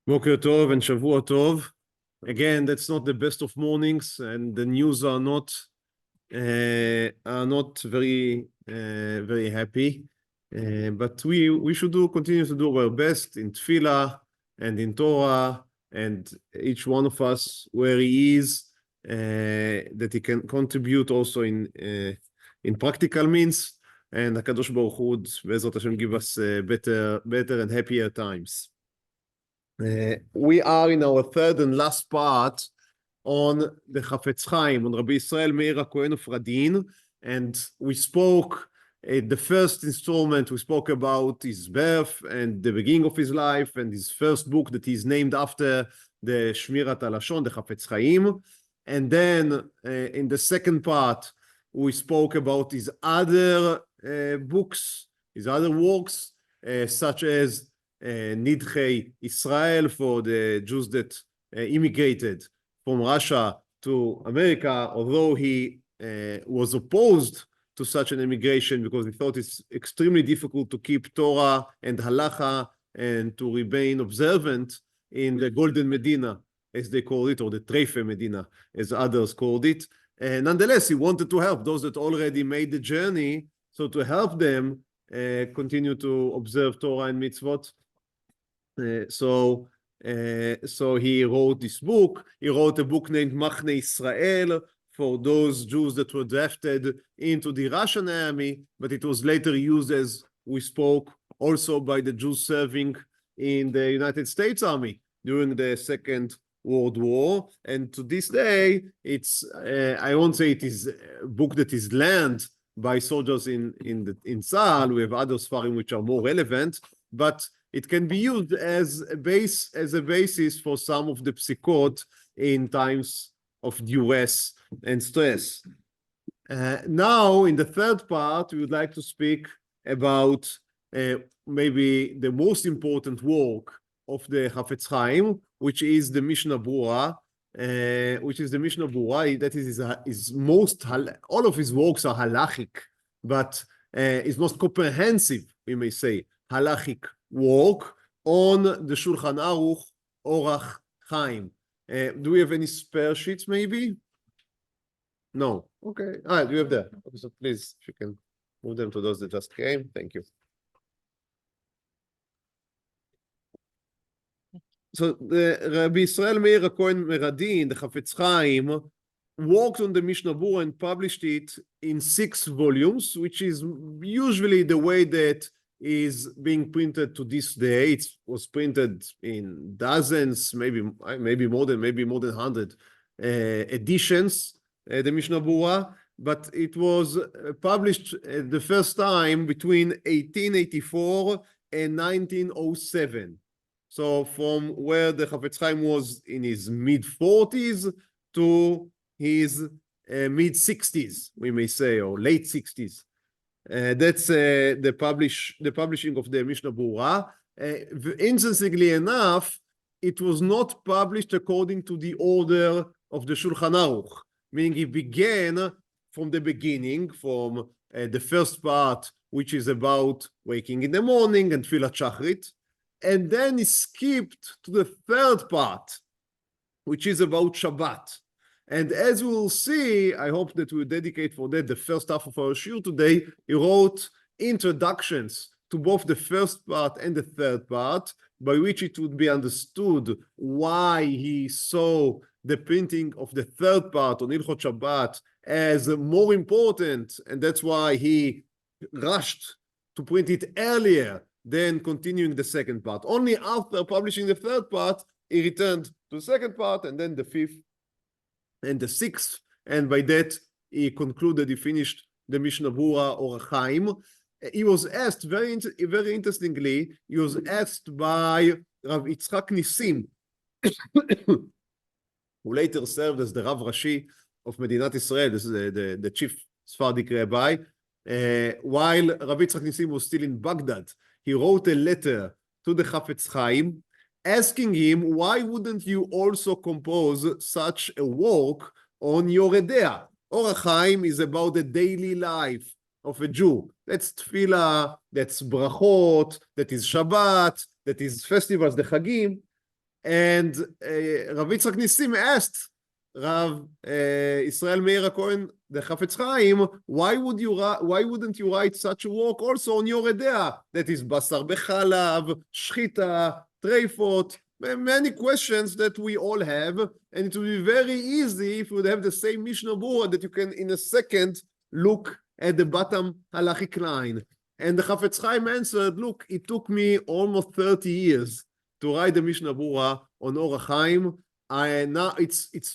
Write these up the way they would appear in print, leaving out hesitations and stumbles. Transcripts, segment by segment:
Boker Tov and Shavua Tov. Again, that's not the best of mornings, and the news are not very happy. But we should continue to do our best in Tefillah and in Torah, and each one of us where he is, that he can contribute also in practical means. And HaKadosh Baruch Hu, Be'ezrat Hashem, give us better and happier times. We are in our third and last part on the Chafetz Chaim, on Rabbi Yisrael Meir of Radin, and we spoke the first installment. We spoke about his birth and the beginning of his life and his first book that is named after the Shmirat HaLashon, the Chafetz Chaim. And then in the second part, we spoke about his other books, his other works, such as Nidchei Yisrael, for the Jews that immigrated from Russia to America, although he was opposed to such an immigration because he thought it's extremely difficult to keep Torah and Halacha and to remain observant in the Golden Medina, as they call it, or the Treife Medina, as others called it. And nonetheless, he wanted to help those that already made the journey, so to help them continue to observe Torah and mitzvot. So he wrote this book. He wrote a book named Machne Yisrael for those Jews that were drafted into the Russian army, but it was later used, as we spoke, also by the Jews serving in the United States Army during the Second World War. And to this day, it's I won't say it is a book that is learned by soldiers in Tzahal. We have other Sfarim which are more relevant, but it can be used as a basis for some of the psikot in times of duress and stress. Now, in the third part, we would like to speak about maybe the most important work of the Chafetz Chaim, which is the Mishnah Berurah. That is his most, all of his works are halachic, but his most comprehensive, we may say, halachic work on the Shulchan Aruch Orach Chaim. Do we have any spare sheets, maybe? No. Okay. Do you have that? Okay, so please, if you can move them to those that just came. Thank you. So the Rabbi Yisrael Meir Radin, the Chafetz Chaim, worked on the Mishnah Berurah and published it in 6 volumes, which is usually the way that is being printed to this day. It was printed in dozens, maybe more than 100 editions, the Mishnah Berurah, but it was published the first time between 1884 and 1907. So from where the Chafetz Chaim was in his mid-40s to his mid-60s, we may say, or late 60s. That's the publishing of the Mishnah Berurah. Interestingly enough, it was not published according to the order of the Shulchan Aruch, meaning it began from the beginning, from the first part, which is about waking in the morning and Tfilat Shachrit, and then he skipped to the third part, which is about Shabbat. And as we will see, I hope that we'll dedicate for that the first half of our shiur today. He wrote introductions to both the first part and the third part, by which it would be understood why he saw the printing of the third part on Hilchot Shabbat as more important, and that's why he rushed to print it earlier than continuing the second part. Only after publishing the third part, he returned to the second part, and then the fifth and the sixth, and by that he concluded, he finished the Mishnah Berurah or Chaim. He was asked, very interestingly, he was asked by Rav Yitzchak Nissim, who later served as the Rav Rashi of Medinat Israel. This is the chief Sephardic rabbi. While Rav Yitzchak Nissim was still in Baghdad, he wrote a letter to the Chafetz Chaim, asking him, why wouldn't you also compose such a work on your Edea? Orach Chaim is about the daily life of a Jew. That's Tefillah, that's Brachot, that is Shabbat, that is festivals, the Chagim. And Rabbi Yitzchak Nissim asked Rav Yisrael Meir Cohen, the Chafetz Chaim, why wouldn't you write such a work also on Yoreh De'ah? That is Basar Bechalav, Shchita, Treifot, many questions that we all have, and it would be very easy if we would have the same Mishnah Berurah that you can in a second look at the bottom halachic line. And the Chafetz Chaim answered, look, it took me almost 30 years to write the Mishnah Berurah on Orach Chaim. Now it's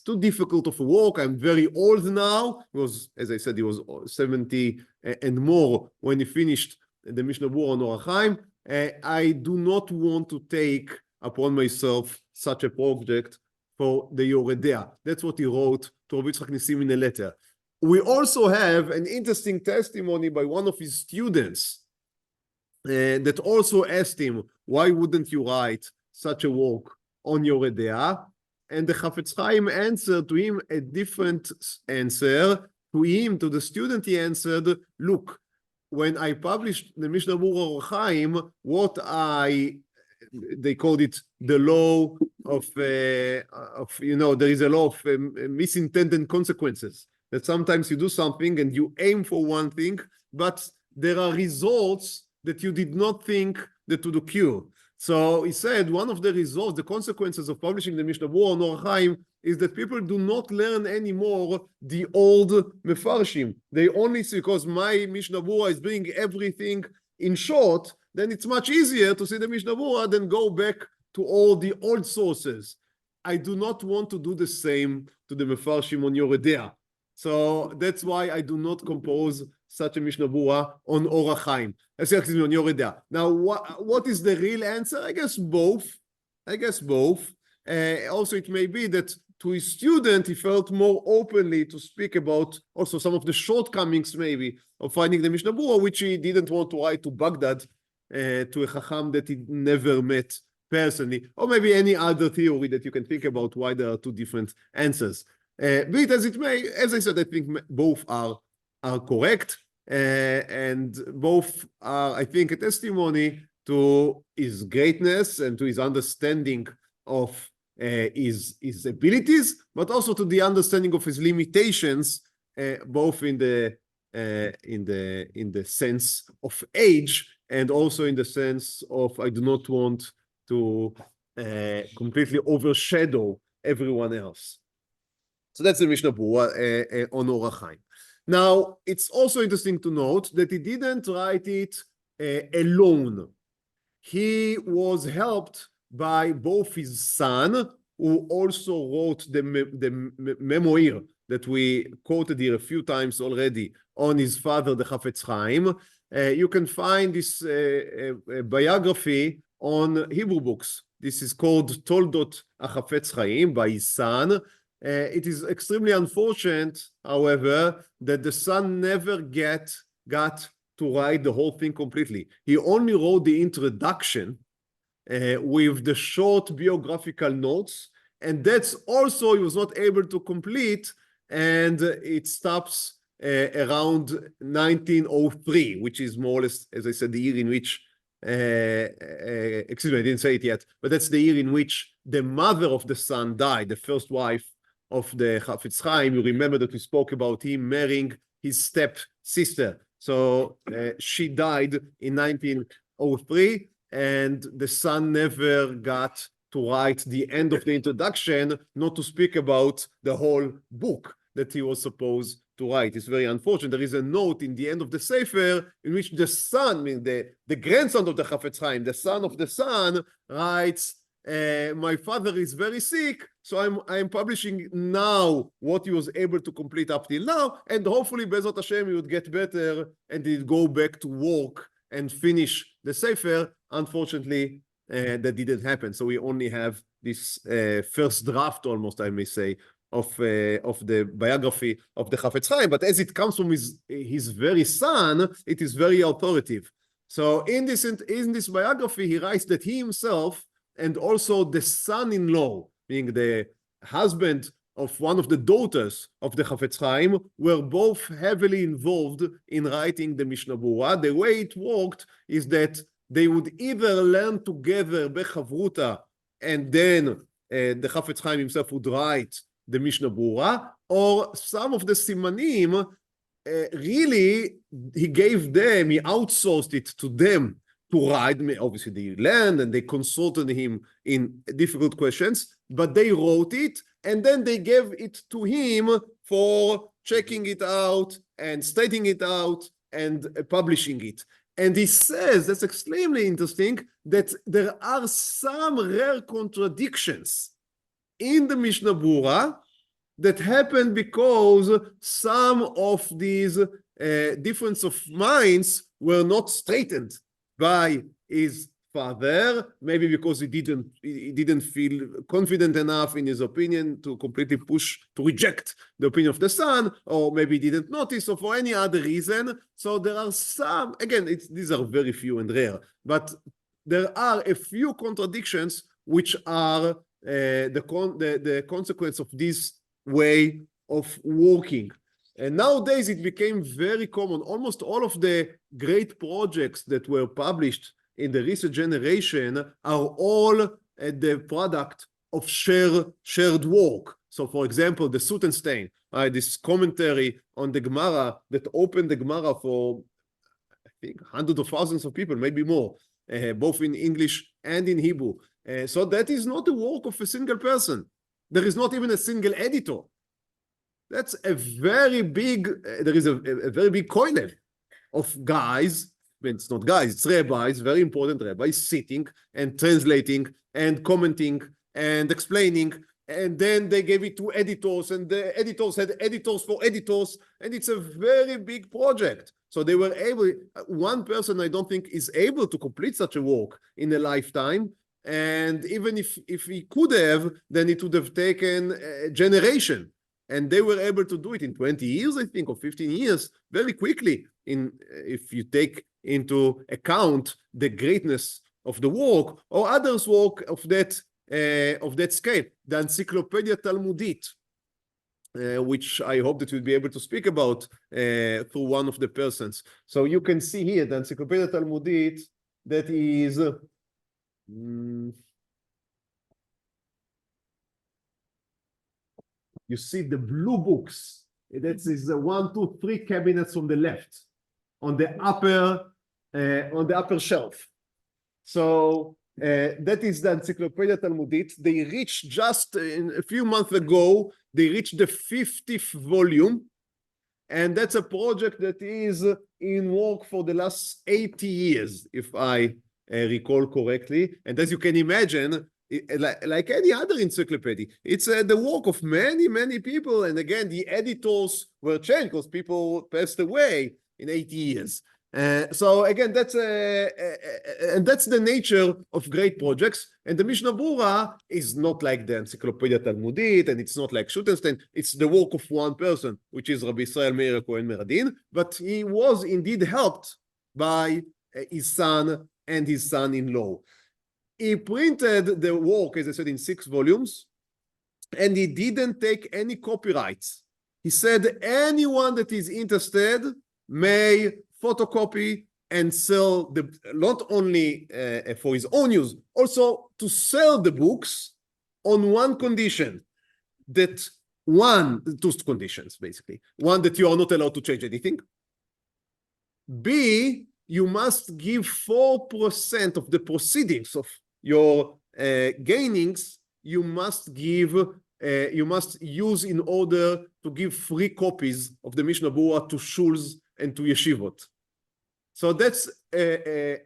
too difficult of a work. I'm very old now. He was, as I said, he was 70 and more when he finished the Mishnah Berurah on Orach Chaim. I do not want to take upon myself such a project for the Yoreh De'ah. That's what he wrote to Rabbi Yitzchak Nissim in a letter. We also have an interesting testimony by one of his students that also asked him, why wouldn't you write such a work on Yoreh De'ah? And the Chafetz Chaim answered to him a different answer. To him, to the student, he answered, look, when I published the Mishnah Berurah Chaim, they called it the law of there is a law of misintended consequences. That sometimes you do something and you aim for one thing, but there are results that you did not think that would occur. So he said one of the results, the consequences of publishing the Mishnah Berurah on Orach Chaim is that people do not learn anymore the old Mefarshim. They only see, because my Mishnah Berurah is bringing everything in short, then it's much easier to see the Mishnah Berurah than go back to all the old sources. I do not want to do the same to the Mefarshim on Yoreh De'ah. So that's why I do not compose such a Mishnah Berurah on Orach Chaim. Excuse me, on Yoreh De'ah. Now, what is the real answer? I guess both. Also, it may be that to his student, he felt more openly to speak about also some of the shortcomings, maybe, of finding the Mishnah Berurah, which he didn't want to write to Baghdad, to a Chacham that he never met personally, or maybe any other theory that you can think about why there are two different answers. Be it as it may, as I said, I think both are correct, and both are, I think, a testimony to his greatness and to his understanding of his abilities, but also to the understanding of his limitations, both in the sense of age and also in the sense of I do not want to completely overshadow everyone else. So that's the Mishnah Berurah on Orach Chaim. Now, it's also interesting to note that he didn't write it alone. He was helped by both his son, who also wrote the Meir that we quoted here a few times already on his father, the Chafetz Chaim. You can find this biography on Hebrew books. This is called Toldot HaChafetz Chaim by his son. It is extremely unfortunate, however, that the son never got to write the whole thing completely. He only wrote the introduction with the short biographical notes, and that's also he was not able to complete, and it stops around 1903, which is more or less, as I said, the year in which excuse me, I didn't say it yet, but that's the year in which the mother of the son died, the first wife of the Chafetz Chaim. You remember that we spoke about him marrying his step-sister. So she died in 1903, and the son never got to write the end of the introduction, not to speak about the whole book that he was supposed to write. It's very unfortunate. There is a note in the end of the Sefer in which the son, I mean the grandson of the Chafetz Chaim, the son of the son, writes, my father is very sick, so I'm publishing now what he was able to complete up till now, and hopefully Bezrat Hashem he would get better and he'd go back to work and finish the Sefer. Unfortunately, that didn't happen. So we only have this first draft, almost I may say, of the biography of the Chafetz Chaim. But as it comes from his very son, it is very authoritative. So in this biography, he writes that he himself and also the son-in-law, being the husband of one of the daughters of the Chafetz Chaim, were both heavily involved in writing the Mishnah Berurah. The way it worked is that they would either learn together bechavruta, and then the Chafetz Chaim himself would write the Mishnah Berurah, or some of the simanim, really, he gave them, he outsourced it to them to write. Obviously, they learned and they consulted him in difficult questions, but they wrote it, and then they gave it to him for checking it out and stating it out and publishing it. And he says, that's extremely interesting, that there are some rare contradictions in the Mishnah Berurah that happened because some of these difference of minds were not straightened by his father, maybe because he didn't feel confident enough in his opinion to completely to reject the opinion of the son, or maybe he didn't notice, or for any other reason. So there are some, again, these are very few and rare, but there are a few contradictions which are the consequence of this way of working. And nowadays it became very common. Almost all of the great projects that were published in the recent generation are all the product of shared work. So, for example, the Sutenstein, this commentary on the Gemara that opened the Gemara for, I think, hundreds of thousands of people, maybe more, both in English and in Hebrew. So that is not the work of a single person. There is not even a single editor. That's a very big, there is a very big koilel of guys, it's not guys, it's rabbis, very important rabbis, sitting and translating and commenting and explaining, and then they gave it to editors, and the editors had editors for editors, and it's a very big project. So they were able, one person I don't think is able to complete such a work in a lifetime, and even if he could have, then it would have taken a generation. And they were able to do it in 20 years, I think, or 15 years, very quickly, if you take into account the greatness of the work, or others' work of that scale. The Encyclopedia Talmudit, which I hope that we'll be able to speak about through one of the persons. So you can see here, the Encyclopedia Talmudit, that is... you see the blue books. That is the 1, 2, 3 cabinets on the left, on the upper shelf. So that is the Encyclopedia Talmudit. They reached just a few months ago. They reached the 50th volume, and that's a project that is in work for the last 80 years, if I recall correctly. And as you can imagine, like any other encyclopedia, it's the work of many people, and again the editors were changed because people passed away in 80 years. So again, that's and that's the nature of great projects. And the Mishnah Berurah is not like the Encyclopedia Talmudit, and it's not like Sutenstein. It's the work of one person, which is Rabbi Yisrael Meir Radin, but he was indeed helped by his son and his son-in-law. He printed the work, as I said, in 6 volumes, and he didn't take any copyrights. He said anyone that is interested may photocopy and sell not only for his own use, also to sell the books on one condition, that two conditions, basically. One, that you are not allowed to change anything. B, you must give 4% of the proceedings of your gainings, you must use in order to give free copies of the Mishnah Berurah to shuls and to yeshivot. So that's A,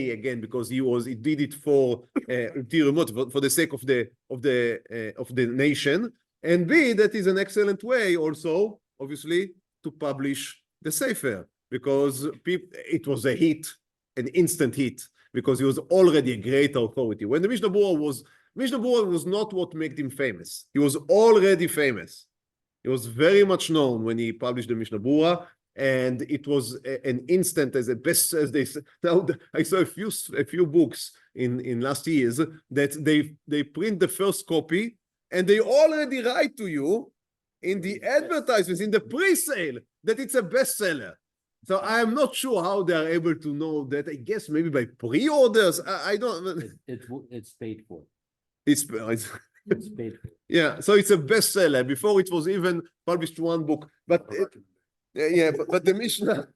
again, because he did it for the sake of the nation, and B, that is an excellent way also, obviously, to publish the Sefer, because it was a hit, an instant hit, because he was already a great authority. When the Mishnah Berurah was not what made him famous. He was already famous. He was very much known when he published the Mishnah Berurah, and it was an instant as a best, as they said. Now, I saw a few books in last years that they print the first copy, and they already write to you in the advertisements, in the pre-sale, that it's a bestseller. So I am not sure how they are able to know that. I guess maybe by pre-orders. I don't. It's paid for. It's Paid for. yeah. So it's a bestseller. Before it was even published one book, but but the Mishnah.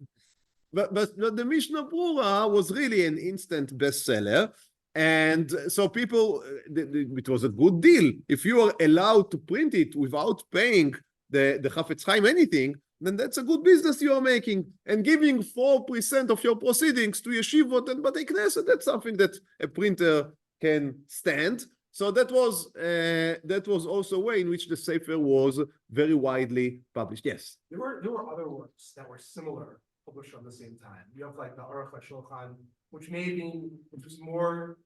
But the Mishnah Brura was really an instant bestseller. And so people, it was a good deal. If you are allowed to print it without paying the Chafetz Chaim anything, then that's a good business you are making. And giving 4% of your proceedings to yeshivot and Batei Knesset, that's something that a printer can stand. So that was also a way in which the Sefer was very widely published. Yes? There were other works that were similar, published on the same time. You have like the Aruch HaShulchan, which was more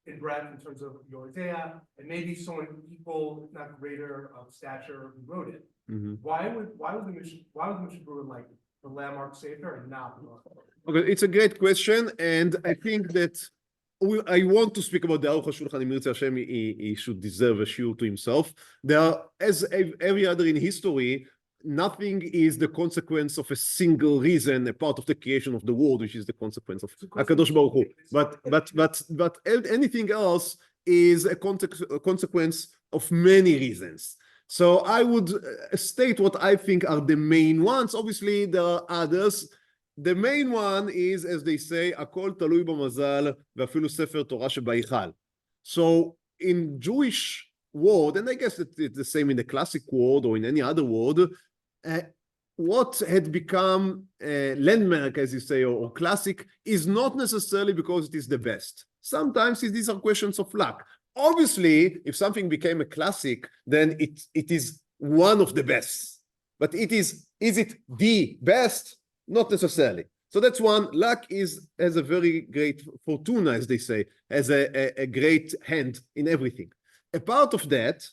in breadth in terms of Yoretea, and maybe someone equal, if not greater, of stature who wrote it. Mm-hmm. Why was the Mishnah Brura like the landmark Sefer and not the Okay, it's a great question, and I think that I want to speak about the Aruch HaShulchan. Im Yirtzeh Hashem, he should deserve a shiur to himself. There are, as every other in history, nothing is the consequence of a single reason, a part of the creation of the world, which is the consequence of HaKadosh Baruch Hu. But anything else is a consequence of many reasons. So I would state what I think are the main ones. Obviously, there are others. The main one is, as they say, Akol talui b'mazal ve'afilu sefer Torah sheba'ichal. So in Jewish world, and I guess it's the same in the classic world or in any other world, what had become a landmark, as you say, or classic, is not necessarily because it is the best. Sometimes these are questions of luck. Obviously, if something became a classic, then it is one of the best. But is it the best? Not necessarily. So that's one. Luck has a very great fortuna, as they say, has a great hand in everything. A part of that,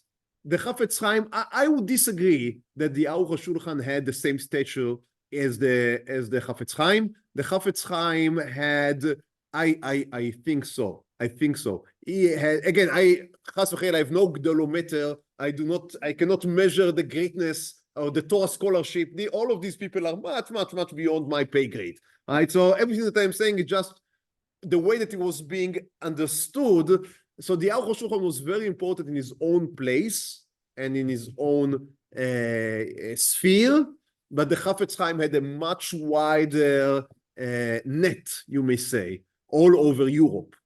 the Chafetz Chaim, I would disagree that the Aruch HaShulchan had the same stature as the Chafetz Chaim. The Chafetz Chaim had, I think so. I think so. He had, again, I have no gdolometer. I cannot measure the greatness or the Torah scholarship. All of these people are much beyond my pay grade. Right? So everything that I'm saying is just the way that it was being understood. So the Aruch HaShulchan was very important in his own place and in his own sphere, but the Chafetz Chaim had a much wider net, you may say, all over Europe.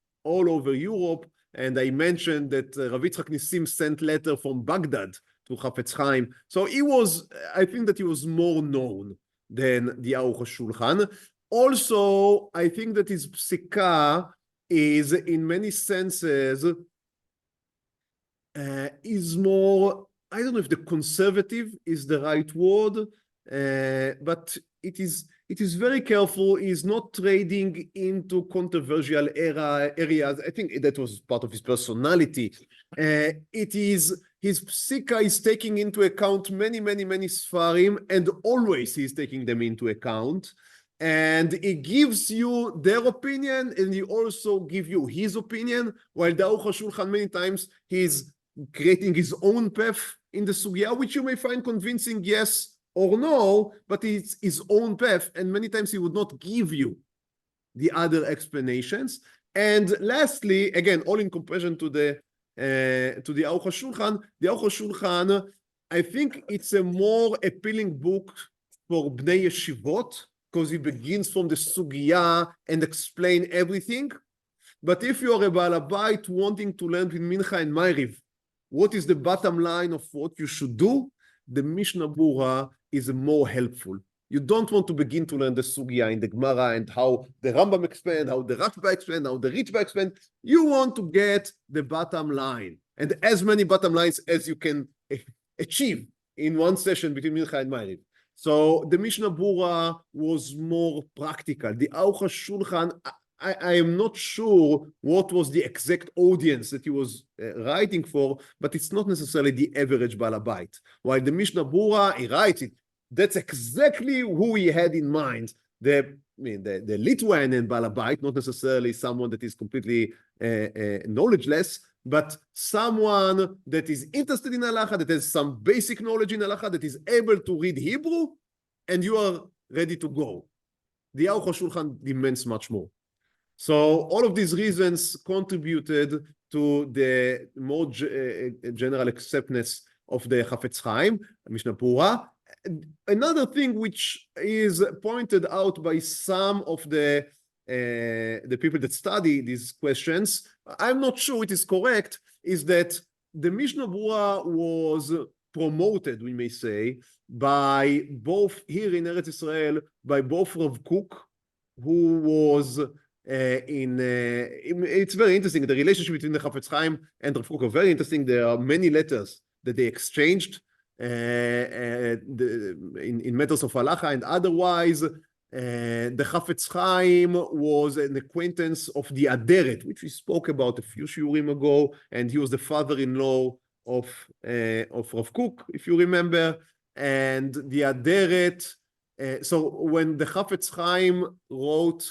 And I mentioned that Rabbi Yitzchak Nissim sent letter from Baghdad to Chafetz Chaim. So I think that he was more known than the Aruch HaShulchan. Also, I think that his psika is, in many senses, is more, I don't know if the conservative is the right word, but it is very careful. He's not trading into controversial areas. I think that was part of his personality. His psika is taking into account many sfarim, and always he's taking them into account. And he gives you their opinion, and he also gives you his opinion, while the Aruch HaShulchan many times he's creating his own path in the sugya, which you may find convincing, yes or no, but it's his own path, and many times he would not give you the other explanations. And lastly, again, all in comparison to the Aruch HaShulchan, the Aruch HaShulchan, I think it's a more appealing book for Bnei Yeshivot, because he begins from the sugya and explain everything. But if you are a Baal Habayit wanting to learn with Mincha and Meiriv, what is the bottom line of what you should do? The Mishnah Brura is more helpful. You don't want to begin to learn the sugya in the Gemara and how the Rambam explained, how the Rabbi explained, how the Ritva explained. You want to get the bottom line, and as many bottom lines as you can achieve in one session between Mincha and Meiriv. So the Mishnah Brura was more practical. The Aruch HaShulchan, I am not sure what was the exact audience that he was writing for, but it's not necessarily the average Baal Habayit. While the Mishnah Brura, he writes it, that's exactly who he had in mind. The Lithuanian Baal Habayit, not necessarily someone that is completely knowledgeless, but someone that is interested in halacha, that has some basic knowledge in halacha, that is able to read Hebrew, and you are ready to go. the Aruch HaShulchan demands much more. So all of these reasons contributed to the more general acceptance of the Chafetz Chaim, Mishnah Berurah. Another thing which is pointed out by some of the people that study these questions, I'm not sure it is correct, is that the Mishnah Berurah was promoted, we may say, by both here in Eretz Yisrael, by both Rav Kook, who was it's very interesting. The relationship between the Chafetz Chaim and Rav Kook are very interesting. There are many letters that they exchanged in matters of halacha and otherwise. The Chafetz Chaim was an acquaintance of the Aderet, which we spoke about a few shiurim ago, and he was the father-in-law of Rav Kook, if you remember. And the Aderet, so when the Chafetz Chaim wrote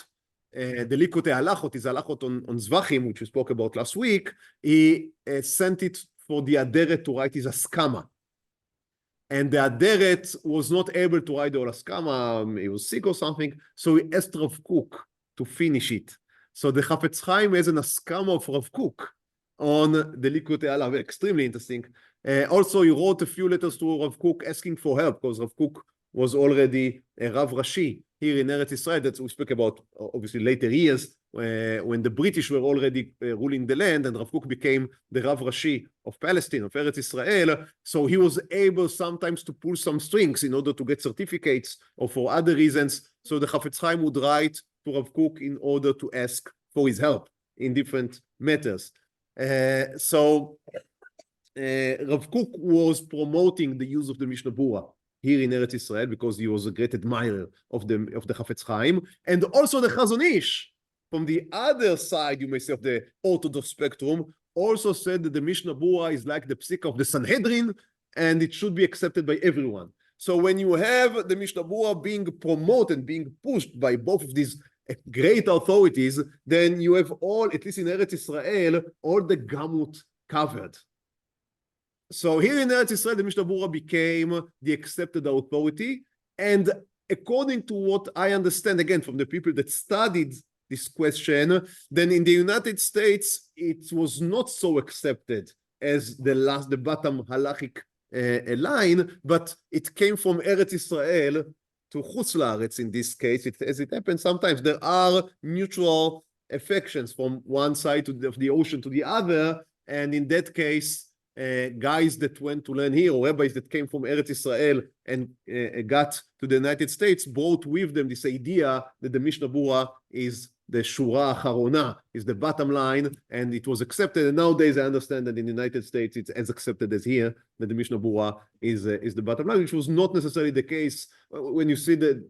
the Likutei Halachot, his Halachot on Zvachim, which we spoke about last week, he sent it for the Aderet to write his Askama. And the Aderet was not able to write the Askama, he was sick or something, so he asked Rav Kook to finish it. So the Chafetz Chaim has an Askama of Rav Kook on the Likutei Halachot, extremely interesting. Also, he wrote a few letters to Rav Kook asking for help, because Rav Kook was already a Rav Rashi here in Eretz Yisrael. That we speak about, obviously, later years, when the British were already ruling the land, and Rav Kook became the Rav Rashi of Palestine, of Eretz Yisrael. So he was able sometimes to pull some strings in order to get certificates or for other reasons. So the Chafetz Chaim would write to Rav Kook in order to ask for his help in different matters. Rav Kook was promoting the use of the Mishnah Berurah here in Eretz Yisrael because he was a great admirer of the Chafetz Chaim, and also the Chazon Ish, from the other side, you may say, of the Orthodox spectrum, also said that the Mishnah Berurah is like the psik of the Sanhedrin, and it should be accepted by everyone. So when you have the Mishnah Berurah being promoted, being pushed by both of these great authorities, then you have all, at least in Eretz Yisrael, all the gamut covered. So here in Eretz Yisrael, the Mishnah Berurah became the accepted authority. And according to what I understand, again, from the people that studied this question, then in the United States, it was not so accepted as the bottom halachic line, but it came from Eretz Yisrael to Chutz La'aretz in this case. As it happens, sometimes there are mutual affections from one side of the ocean to the other, and in that case, guys that went to learn here, or rabbis that came from Eretz Yisrael and got to the United States, brought with them this idea that the Mishnah Berurah is the Shura Acharona, is the bottom line, and it was accepted. And nowadays, I understand that in the United States, it's as accepted as here, that the Mishnah Berurah is the bottom line, which was not necessarily the case when you see the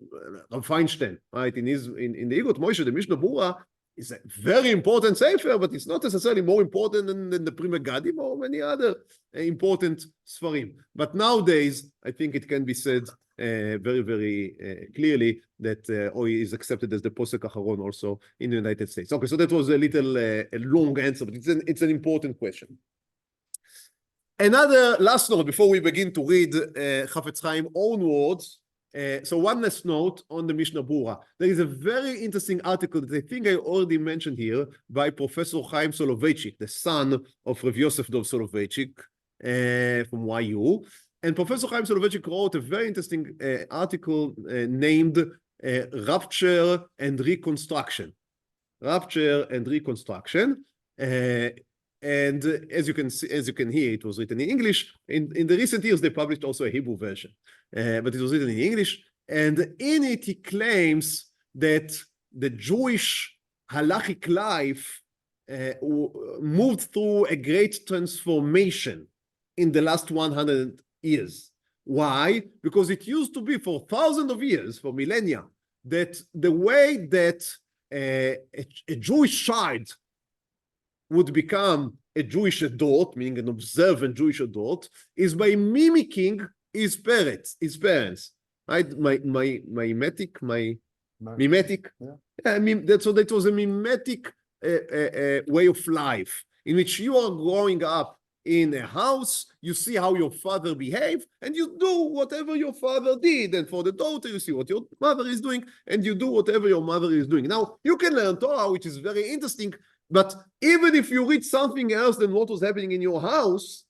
Feinstein, right? In the Igot Moshe, the Mishnah Berurah is a very important sefer, but it's not necessarily more important than the Pri Megadim or many other important Sfarim. But nowadays, I think it can be said very, very clearly that Oi is accepted as the Posek Acharon also in the United States. Okay, so that was a little a long answer, but it's an important question. Another last note before we begin to read Chafetz Chaim own words. So one last note on the Mishnah Berurah. There is a very interesting article that I think I already mentioned here by Professor Chaim Soloveitchik, the son of Rav Yosef Dov Soloveitchik from YU. And Professor Chaim Soloveitchik wrote a very interesting article named Rapture and Reconstruction. Rapture and Reconstruction. And as you can hear, it was written in English. In the recent years, they published also a Hebrew version, but it was written in English. And in it, he claims that the Jewish halachic life moved through a great transformation in the last 100 years. Why? Because it used to be for thousands of years, for millennia, that the way that a Jewish child would become a Jewish adult, meaning an observant Jewish adult, is by mimicking his parents, right? Mimetic. Yeah, so that was a mimetic way of life in which you are growing up in a house, you see how your father behaved, and you do whatever your father did. And for the daughter, you see what your mother is doing, and you do whatever your mother is doing. Now, you can learn Torah, which is very interesting, but even if you read something else than what was happening in your house,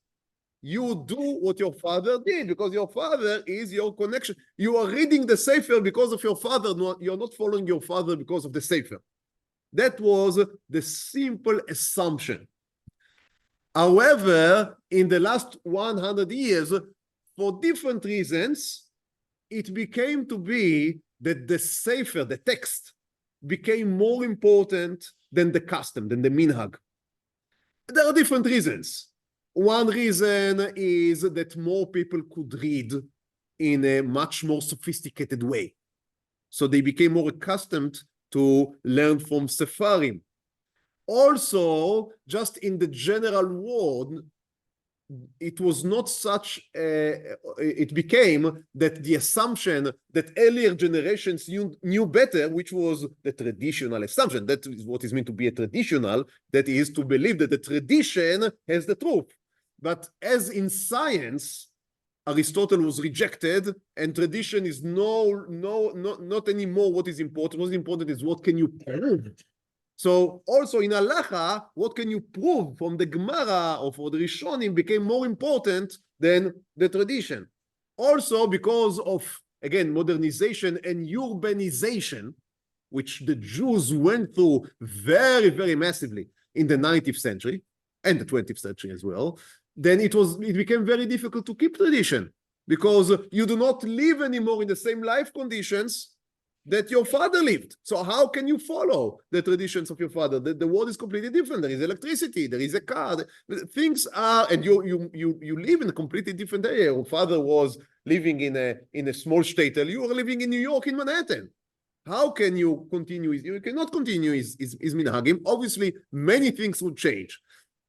you do what your father did, because your father is your connection. You are reading the Sefer because of your father. You're not following your father because of the Sefer. That was the simple assumption. However, in the last 100 years, for different reasons, it became to be that the Sefer, the text, became more important than the custom, than the minhag. There are different reasons. One reason is that more people could read in a much more sophisticated way. So they became more accustomed to learn from Sefarim. Also, just in the general world, it was not such, it became that the assumption that earlier generations knew better, which was the traditional assumption. That is what is meant to be a traditional, that is to believe that the tradition has the truth. But as in science, Aristotle was rejected, and tradition is not anymore what is important. What is important is what can you prove. So also in halacha, what can you prove from the Gemara or for the Rishonim became more important than the tradition. Also because of, again, modernization and urbanization, which the Jews went through very, very massively in the 19th century and the 20th century as well, then it became very difficult to keep tradition, because you do not live anymore in the same life conditions that your father lived. So how can you follow the traditions of your father? The world is completely different. There is electricity, there is a car, things are, and you live in a completely different area. Your father was living in a small shtetl. You are living in New York, in Manhattan. How can you continue? You cannot continue his minhagim. Obviously, many things would change.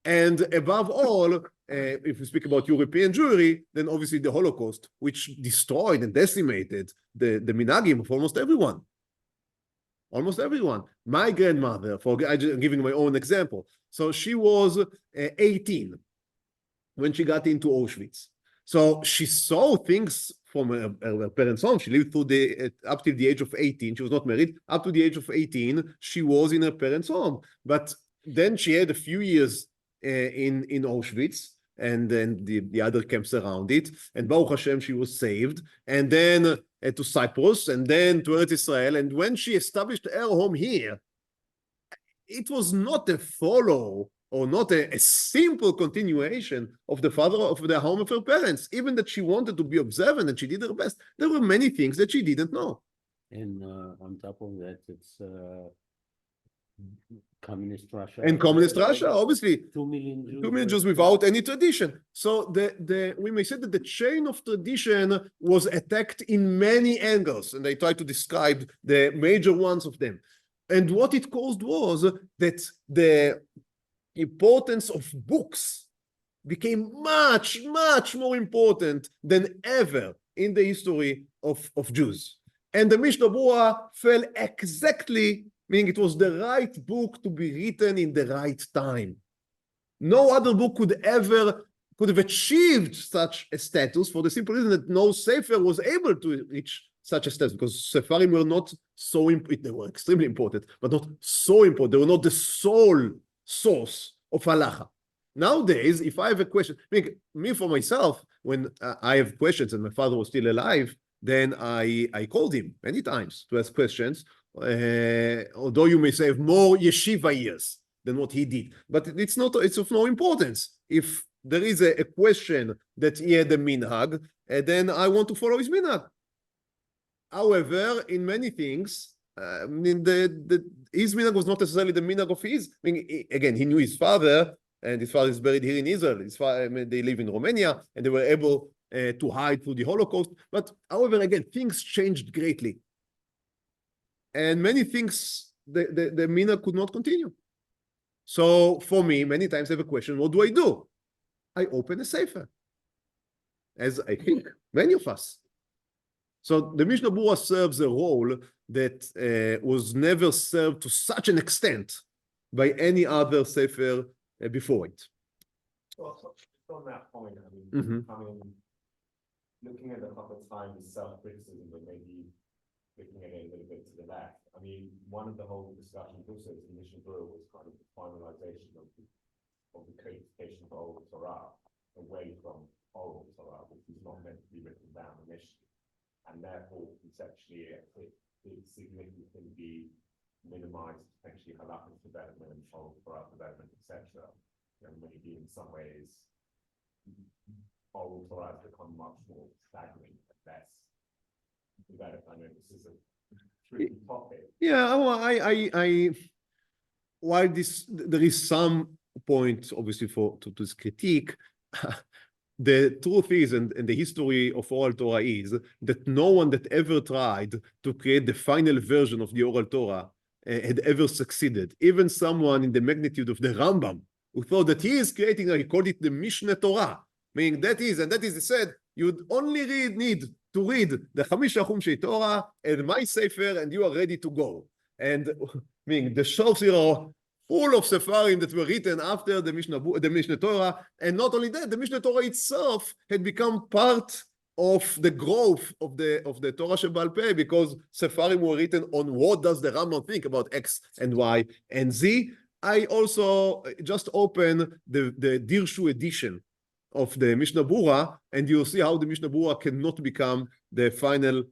And above all, if we speak about European Jewry, then obviously the Holocaust, which destroyed and decimated the minhagim of almost everyone. Almost everyone. My grandmother, I'm giving my own example. So she was 18 when she got into Auschwitz. So she saw things from her parents' home. She lived through up till the age of 18. She was not married. Up to the age of 18, she was in her parents' home. But then she had a few years in Auschwitz, and then the other camps around it, and Baruch Hashem, she was saved, and then to Cyprus, and then to Eretz Israel, and when she established her home here, it was not a follow, or not a simple continuation of the home of her parents, even that she wanted to be observant, and she did her best. There were many things that she didn't know. And on top of that, it's communist Russia. And communist Russia, obviously. 2 million Jews. 2 million Jews without any tradition. So we may say that the chain of tradition was attacked in many angles, and I try to describe the major ones of them. And what it caused was that the importance of books became much, much more important than ever in the history of Jews. And the Mishnah Berurah fell exactly, meaning it was the right book to be written in the right time. No other book could have achieved such a status, for the simple reason that no Sefer was able to reach such a status, because Sefarim were not so important. They were extremely important, but not so important. They were not the sole source of halacha. Nowadays, if I have a question, me for myself, when I have questions and my father was still alive, then I called him many times to ask questions. Although you may say more yeshiva years than what he did, but it's of no importance. If there is a question that he had a minhag, then I want to follow his minhag. However, in many things, his minhag was not necessarily the minhag of his. Again, he knew his father, and his father is buried here in Israel. His father, they live in Romania, and they were able to hide through the Holocaust. But however, again, things changed greatly. And many things, the minhag could not continue. So for me, many times I have a question, what do? I open a sefer, as I think many of us. So the Mishnah Berurah serves a role that was never served to such an extent by any other sefer before it. Well, On that point, I mean, Mhm. looking at the Chafetz Chaim's self-criticism, but maybe looking at it a little bit to the left. I mean, one of the whole discussions also is the Mishnah Berurah was kind of the finalization of the codification of oral Torah away from oral Torah, which is not meant to be written down initially, and therefore conceptually it significantly minimized potentially halachic development, oral Torah development, etc. And maybe in some ways oral Torah has become much more stagnant and less developed. I know this is a tricky topic. Yeah, well, while there is some point, obviously, to this critique, the truth is, and the history of oral Torah is, that no one that ever tried to create the final version of the oral Torah had ever succeeded. Even someone in the magnitude of the Rambam, who thought that he is creating, he called it the Mishnah Torah, meaning that is, he said, you'd only need to read the Chamisha Chumshei Torah and my Sefer, and you are ready to go. And meaning the shelves here are full of Sefarim that were written after the Mishnah Torah, and not only that, the Mishnah Torah itself had become part of the growth of the Torah Shebal Peh, because Sefarim were written on what does the Rambam think about X and Y and Z. I also just opened the Dirshu edition of the Mishnah Berurah, and you'll see how the Mishnah Berurah cannot become the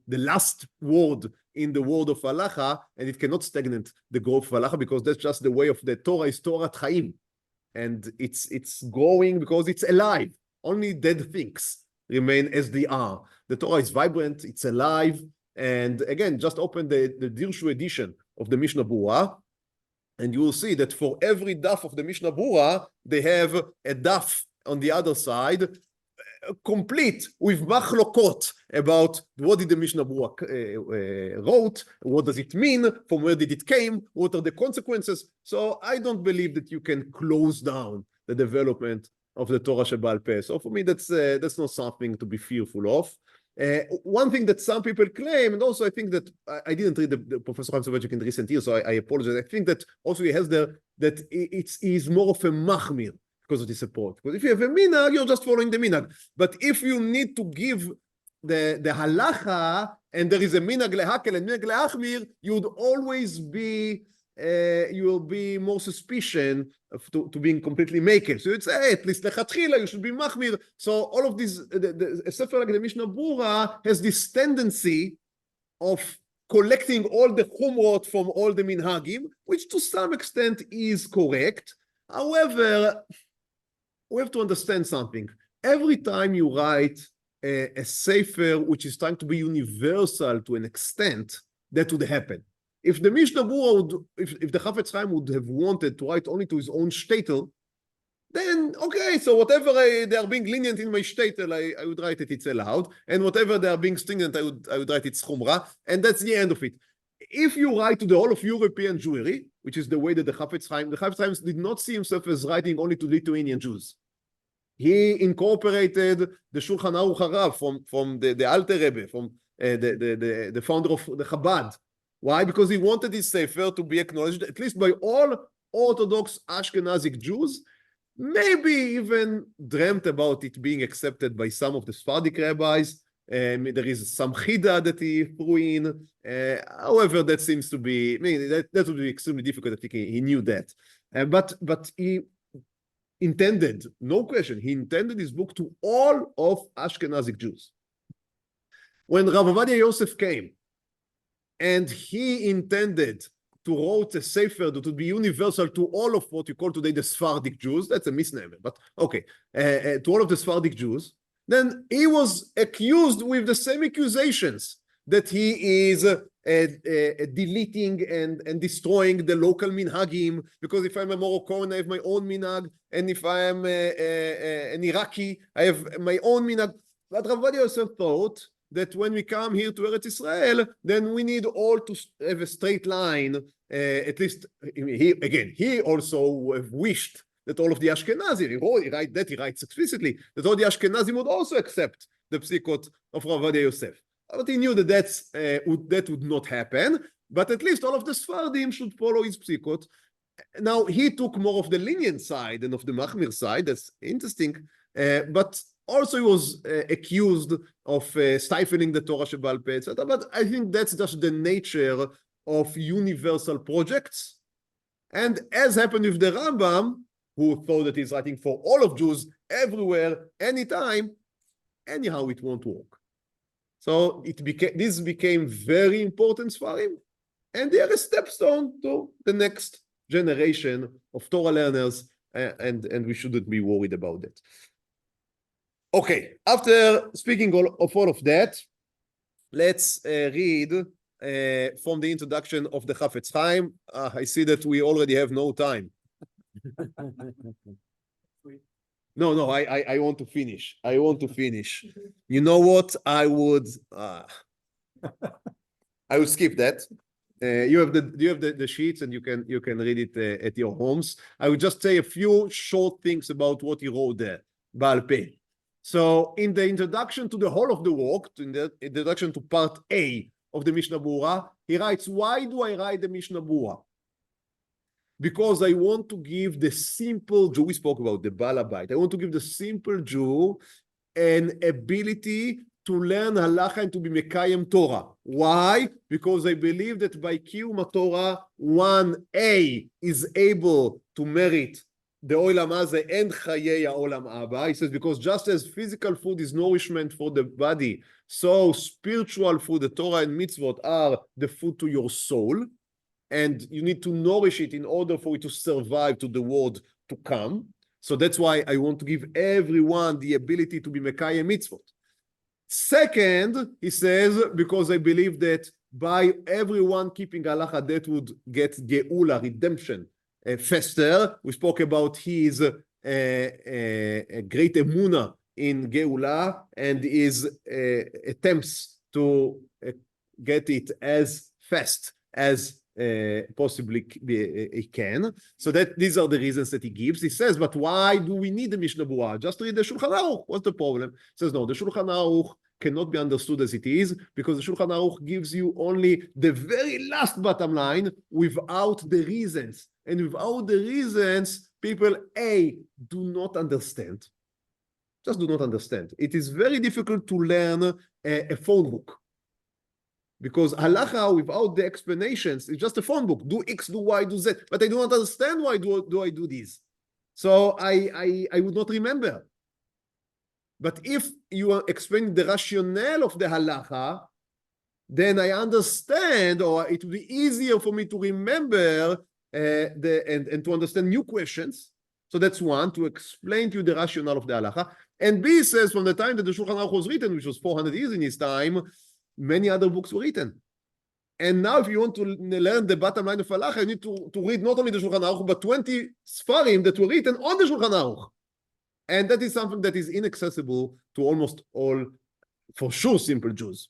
last word in the word of halacha, and it cannot stagnate the growth of halacha, because that's just the way of the Torah is Torah Chaim, and it's growing because it's alive. Only dead things remain as they are. The Torah is vibrant, it's alive, and again, just open the Dirshu edition of the Mishnah Berurah, and you will see that for every daf of the Mishnah Berurah, they have a daf on the other side, complete with machlokot about what did the Mishnah Berurah wrote, what does it mean, from where did it came, what are the consequences. So I don't believe that you can close down the development of the Torah Shebal Peh. So for me, that's not something to be fearful of. One thing that some people claim, and also I think that I didn't read the Professor Chaim Soloveitchik in recent years, so I apologize. I think that also he has that he's more of a machmir because of this approach. Because if you have a minhag, you're just following the minhag. But if you need to give the halacha, and there is a minhag lehakel and minhag leachmir, you'd always be you will be more suspicion to being completely makel. So you'd say, hey, at least lechatchila, you should be machmir. So all of these, a sefer like the Mishnah Berurah has this tendency of collecting all the chumrot from all the minhagim, which to some extent is correct. However, we have to understand something. Every time you write a sefer which is trying to be universal to an extent, that would happen. If the Mishnah Berurah if the Chafetz Chaim would have wanted to write only to his own shtetl, then okay, so whatever they are being lenient in my shtetl, I would write it, it's allowed, and whatever they are being stringent, I would write it's chumrah, and that's the end of it. If you write to the whole of European Jewry, which is the way that the Chafetz Chaim did not see himself as writing only to Lithuanian Jews. He incorporated the Shulchan Aruch Harav from the Alter Rebbe, from the founder of the Chabad. Why? Because he wanted his sefer to be acknowledged at least by all Orthodox Ashkenazic Jews, maybe even dreamt about it being accepted by some of the Sephardic rabbis. There is some chida that he threw in. However, that seems to be, I mean, that would be extremely difficult. I think he knew that. But he intended, no question, he intended his book to all of Ashkenazic Jews. When Rav Ovadia Yosef came, and he intended to write a sefer that would be universal to all of what you call today the Sephardic Jews, that's a misnomer, but okay, to all of the Sephardic Jews, then he was accused with the same accusations that he is deleting and destroying the local minhagim, because if I'm a Moroccan, I have my own minhag, and if I am an Iraqi, I have my own minhag. But Rav Ovadia Yosef thought that when we come here to Eretz Yisrael, then we need all to have a straight line. At least, he also wished that all of the Ashkenazim, he writes explicitly, that all the Ashkenazim would also accept the psikot of Rav Ovadia Yosef. But he knew that that would not happen, but at least all of the Sephardim should follow his psikot. now he took more of the lenient side than of the Machmir side. That's interesting. But also he was accused of stifling the Torah Shebal Peh, etc. But I think that's just the nature of universal projects. And as happened with the Rambam, who thought that he's writing for all of Jews everywhere, anytime, anyhow it won't work. So this became very important for him, and they are a stepstone to the next generation of Torah learners, and we shouldn't be worried about that. Okay, after speaking of all of that, let's read from the introduction of the Chafetz Chaim. I see that we already have no time. No, I want to finish. I want to finish. You know what? I would skip that. You have the sheets, and you can read it at your homes. I would just say a few short things about what he wrote there, Baal Peh. So in the introduction to the whole of the work, in the introduction to part A of the Mishnah Berurah, he writes, why do I write the Mishnah Berurah? Because I want to give the simple Jew, we spoke about the Baal Habayit, I want to give the simple Jew an ability to learn halacha and to be Mekayem Torah. Why? Because I believe that by Kiyum Torah, 1A is able to merit the Olam Hazeh and Chayei Olam Haba. He says, because just as physical food is nourishment for the body, so spiritual food, the Torah and mitzvot, are the food to your soul. And you need to nourish it in order for it to survive to the world to come. So that's why I want to give everyone the ability to be Mekayem mitzvot. Second, he says, because I believe that by everyone keeping halacha, that would get geula, redemption, faster. We spoke about his great emuna in geula and his attempts to get it as fast as possibly he can. So that these are the reasons that he gives. He says, but why do we need the Mishnah Berurah? Just read the Shulchan Aruch. What's the problem? He says, no, the Shulchan Aruch cannot be understood as it is, because the Shulchan Aruch gives you only the very last bottom line without the reasons. And without the reasons, people, A, do not understand. Just do not understand. It is very difficult to learn a phone book. Because halacha without the explanations is just a phone book. Do X, do Y, do Z. But I do not understand why do I do this. So I would not remember. But if you are explaining the rationale of the halacha, then I understand, or it will be easier for me to remember and to understand new questions. So that's one, to explain to you the rationale of the halacha. And B says, from the time that the Shulchan Aruch was written, which was 400 years in his time, many other books were written. And now if you want to learn the bottom line of halacha, you need to read not only the Shulchan Aruch, but 20 Sfarim that were written on the Shulchan Aruch. And that is something that is inaccessible to almost all, for sure, simple Jews.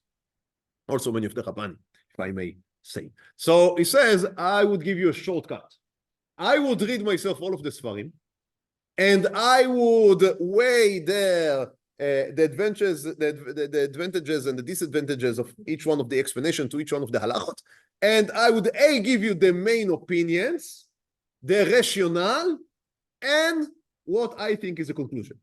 Also many of the Rabbanim, if I may say. So he says, I would give you a shortcut. I would read myself all of the Sfarim, and I would weigh there the advantages and the disadvantages of each one of the explanation to each one of the halachot, and I would give you the main opinions, the rationale, and what I think is a conclusion.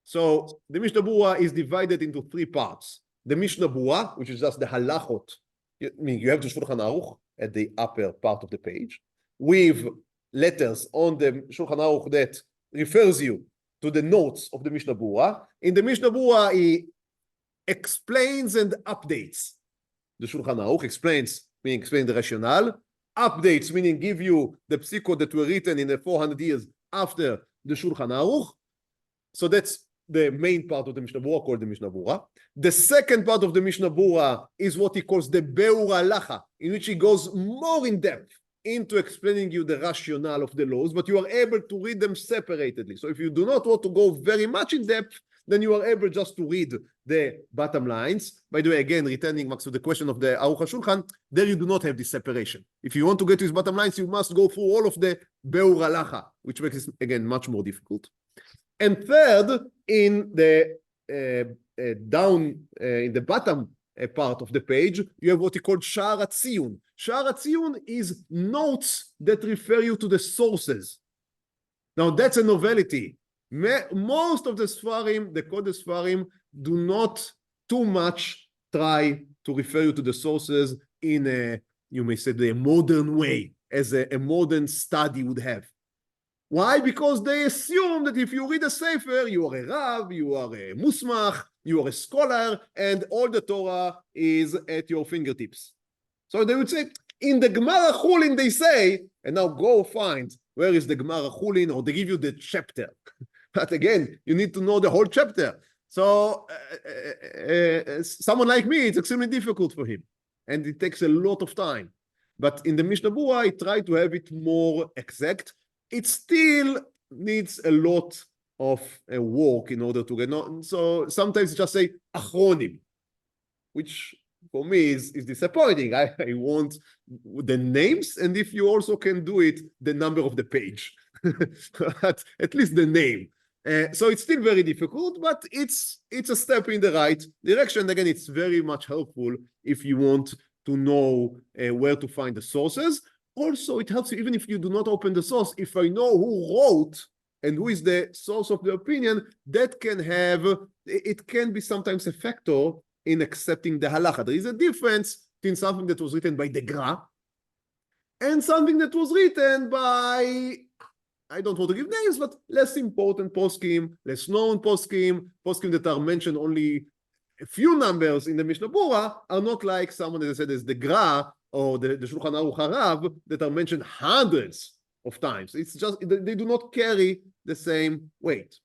So the Mishnah Berurah is divided into three parts. The Mishnah Berurah, which is just the halachot. I mean, you have the Shulchan Aruch at the upper part of the page, with letters on the Shulchan Aruch that refers you to the notes of the Mishnah Berurah. In the Mishnah Berurah, he explains and updates. The Shulchan Aruch explains, meaning explain the rationale. Updates, meaning give you the psikot that were written in the 400 years after the Shulchan Aruch. So that's the main part of the Mishnah Berurah, called the Mishnah Berurah. The second part of the Mishnah Berurah is what he calls the Beur Halacha, in which he goes more in depth into explaining you the rationale of the laws, but you are able to read them separately. So if you do not want to go very much in depth, then you are able just to read the bottom lines. By the way, again, returning back to the question of the Aruch HaShulchan, there you do not have this separation. If you want to get to his bottom lines, you must go through all of the Beur Halacha, which makes it, again, much more difficult. And third, in the in the bottom part of the page, you have what he called Sha'ar HaTziyun. Sha'ar HaTziyun is notes that refer you to the sources. Now that's a novelty. Most of the Sfarim, the Kodesh Sfarim, do not too much try to refer you to the sources in a, you may say, a modern way, as a modern study would have. Why? Because they assume that if you read a Sefer, you are a Rav, you are a Musmach, you are a scholar, and all the Torah is at your fingertips. So they would say, in the Gemara Chulin, they say, and now go find where is the Gemara Chulin, or they give you the chapter. But again, you need to know the whole chapter. So someone like me, it's extremely difficult for him, and it takes a lot of time. But in the Mishnah Berurah, I try to have it more exact. It still needs a lot of work in order to get on. So sometimes just say Achronim, which for me is disappointing. I want the names, and if you also can do it, the number of the page, at least the name. So it's still very difficult, but it's a step in the right direction. Again, it's very much helpful if you want to know where to find the sources. Also, it helps you even if you do not open the source. If I know who wrote and who is the source of the opinion, that can have, it can be sometimes a factor in accepting the halacha. There is a difference between something that was written by the Gra and something that was written by, I don't want to give names, but less important poskim, less known poskim that are mentioned only a few numbers in the Mishnah Berurah are not like someone that I said is the Gra or the Shulchan Aruch Harav that are mentioned hundreds of times. It's just, they do not carry the same weight.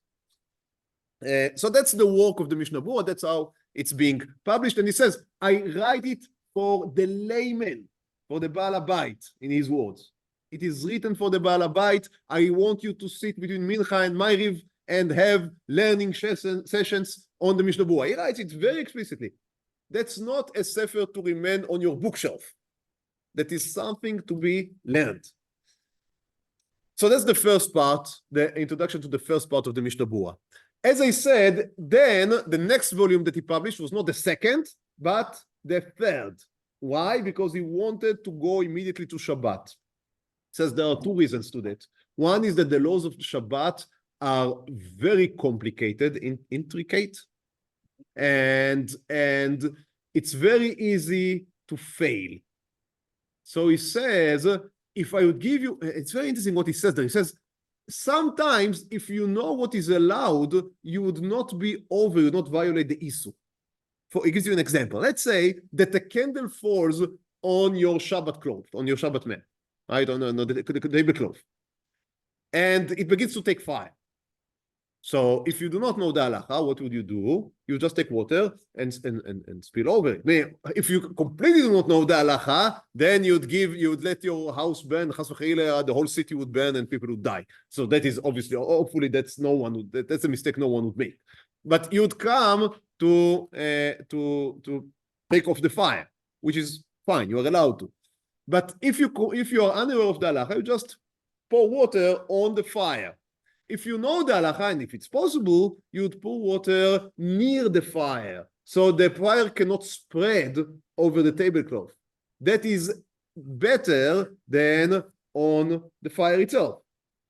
So that's the work of the Mishnah Berurah. That's how it's being published. And he says, I write it for the layman, for the Baal HaBayit, in his words. It is written for the Baal HaBayit. I want you to sit between Mincha and Meiriv and have learning sessions on the Mishnah Berurah. He writes it very explicitly. That's not a sefer to remain on your bookshelf. That is something to be learned. So that's the first part, the introduction to the first part of the Mishnah Berurah. As I said, then the next volume that he published was not the second, but the third. Why? Because he wanted to go immediately to Shabbat. It says there are two reasons to that. One is that the laws of Shabbat are very complicated, intricate, and it's very easy to fail. So he says, if I would give you, it's very interesting what he says there. He says, sometimes if you know what is allowed, you would not be over, you would not violate the issue. He gives you an example. Let's say that a candle falls on your Shabbat cloth, on your Shabbat mat. I don't know, the tablecloth. And it begins to take fire. So if you do not know the halacha, what would you do? You just take water and spill over it. If you completely do not know the halacha, then you'd let your house burn, the whole city would burn and people would die. So that is obviously, hopefully that's a mistake no one would make. But you'd come to take off the fire, which is fine, you are allowed to. But if you are unaware of the halacha, you just pour water on the fire. If you know the halacha, and if it's possible, you'd pour water near the fire, so the fire cannot spread over the tablecloth. That is better than on the fire itself.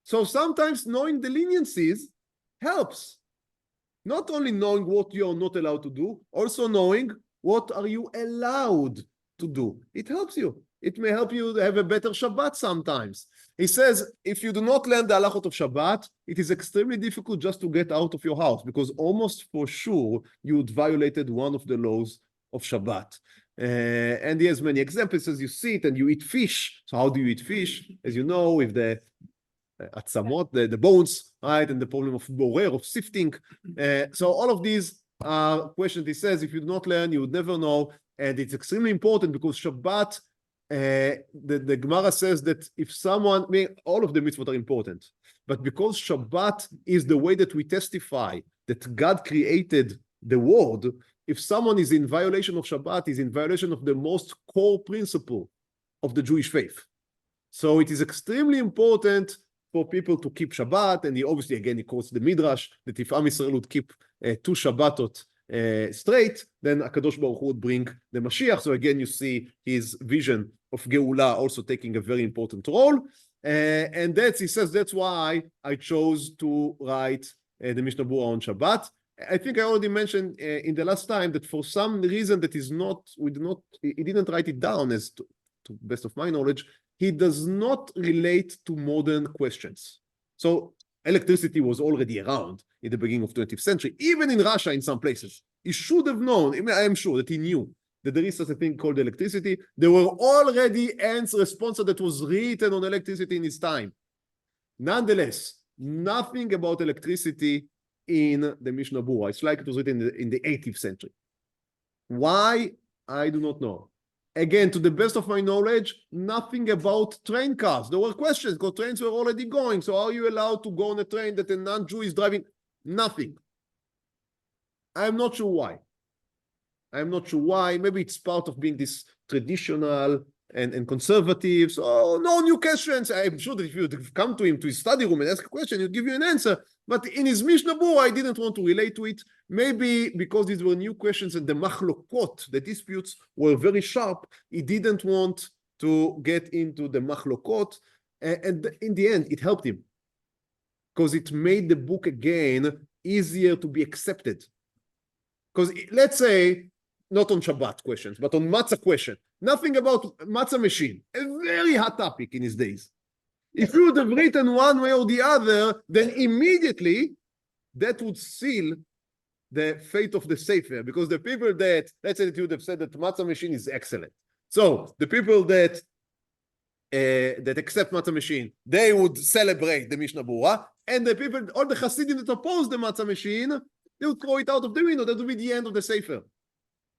So sometimes knowing the leniencies helps. Not only knowing what you are not allowed to do, also knowing what are you allowed to do. It helps you. It may help you have a better Shabbat sometimes. He says, if you do not learn the halachot of Shabbat, it is extremely difficult just to get out of your house, because almost for sure you would violated one of the laws of Shabbat. And he has many examples. As you sit and you eat fish. So how do you eat fish? As you know, with the atzamot, the bones, right, and the problem of borer, of sifting. So all of these are questions. He says, if you do not learn, you would never know. And it's extremely important because Shabbat, the Gemara says that if someone, all of the mitzvot are important, but because Shabbat is the way that we testify that God created the world, if someone is in violation of Shabbat, is in violation of the most core principle of the Jewish faith. So it is extremely important for people to keep Shabbat, and he obviously, again, he quotes the Midrash, that if Am Yisrael would keep 2 Shabbatot straight, then HaKadosh Baruch Hu would bring the Mashiach. So again, you see his vision of Geula also taking a very important role. And he says, that's why I chose to write the Mishnah Berurah on Shabbat. I think I already mentioned in the last time that for some reason that is not, he didn't write it down as to best of my knowledge, he does not relate to modern questions. So electricity was already around in the beginning of 20th century, even in Russia in some places. He should have known, I am sure that he knew that there is such a thing called electricity. There were already responses that was written on electricity in his time. Nonetheless, nothing about electricity in the Mishnah Berurah. It's like it was written in the 18th century. Why? I do not know. Again, to the best of my knowledge, nothing about train cars. There were questions because trains were already going. So are you allowed to go on a train that a non-Jew is driving? Nothing. I'm not sure why. I'm not sure why. Maybe it's part of being this traditional and conservative. So no new questions. I'm sure that if you come to him to his study room and ask a question, he'll give you an answer. But in his Mishnah Berurah, I didn't want to relate to it. Maybe because these were new questions and the machlokot, the disputes were very sharp, he didn't want to get into the machlokot. And in the end, it helped him because it made the book again easier to be accepted. Because let's say, not on Shabbat questions, but on matzah question, nothing about matzah machine, a very hot topic in his days. If you would have written one way or the other, then immediately that would seal the fate of the Sefer, because the people that, let's say that you would have said that matzah machine is excellent. So the people that accept matzah machine, they would celebrate the Mishnah Berurah, and the people, all the Hasidim that oppose the matzah machine, they would throw it out of the window. That would be the end of the Sefer.